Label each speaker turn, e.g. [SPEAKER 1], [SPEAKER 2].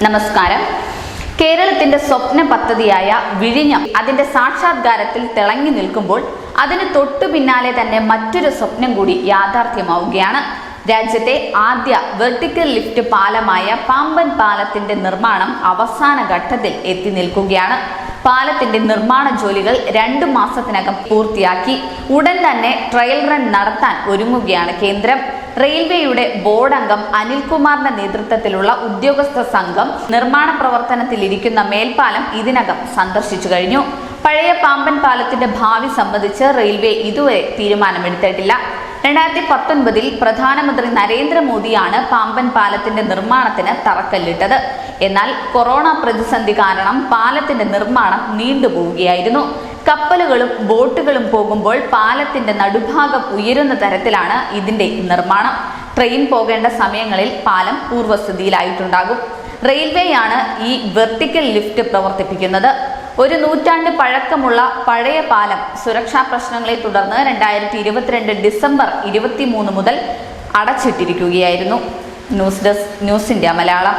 [SPEAKER 1] നമസ്കാരം. കേരളത്തിന്റെ സ്വപ്ന പദ്ധതിയായ വിഴിഞ്ഞം അതിന്റെ സാക്ഷാത്കാരത്തിൽ തിളങ്ങി നിൽക്കുമ്പോൾ അതിന് തൊട്ടു പിന്നാലെ തന്നെ മറ്റൊരു സ്വപ്നം കൂടി യാഥാർത്ഥ്യമാവുകയാണ്. രാജ്യത്തെ ആദ്യ വെർട്ടിക്കൽ ലിഫ്റ്റ് പാലമായ പാമ്പൻ പാലത്തിന്റെ നിർമ്മാണം അവസാന ഘട്ടത്തിൽ എത്തി നിൽക്കുകയാണ്. പാലത്തിന്റെ നിർമ്മാണ ജോലികൾ 2 മാസത്തിനകം പൂർത്തിയാക്കി. ഉടൻ തന്നെ ട്രയൽ റൺ നടത്താൻ ഒരുങ്ങുകയാണ് കേന്ദ്രം. റെയിൽവേയുടെ ബോർഡ് അംഗം അനിൽകുമാറിന്റെ നേതൃത്വത്തിലുള്ള ഉദ്യോഗസ്ഥ സംഘം നിർമ്മാണ പ്രവർത്തനത്തിലിരിക്കുന്ന മേൽപ്പാലം ഇതിനകം സന്ദർശിച്ചു കഴിഞ്ഞു. പഴയ പാമ്പൻ പാലത്തിന്റെ ഭാവി സംബന്ധിച്ച് റെയിൽവേ ഇതുവരെ തീരുമാനമെടുത്തിട്ടില്ല. 2019 പ്രധാനമന്ത്രി നരേന്ദ്രമോദിയാണ് പാമ്പൻ പാലത്തിന്റെ നിർമ്മാണത്തിന് തറക്കല്ലിട്ടത്. എന്നാൽ കൊറോണ പ്രതിസന്ധി കാരണം പാലത്തിന്റെ നിർമ്മാണം നീണ്ടുപോവുകയായിരുന്നു. കപ്പലുകളും ബോട്ടുകളും പോകുമ്പോൾ പാലത്തിന്റെ നടുഭാഗം ഉയരുന്ന തരത്തിലാണ് ഇതിന്റെ നിർമ്മാണം. ട്രെയിൻ പോകേണ്ട സമയങ്ങളിൽ പാലം പൂർവ്വസ്ഥിതിയിലായിട്ടുണ്ടാകും. റെയിൽവേയാണ് ഈ വെർട്ടിക്കൽ ലിഫ്റ്റ് പ്രവർത്തിപ്പിക്കുന്നത്. 1 നൂറ്റാണ്ട് പഴക്കമുള്ള പഴയ പാലം സുരക്ഷാ പ്രശ്നങ്ങളെ തുടർന്ന് 2022 ഡിസംബർ 23 മുതൽ അടച്ചിട്ടിരിക്കുകയായിരുന്നു. News desk news India Malayalam.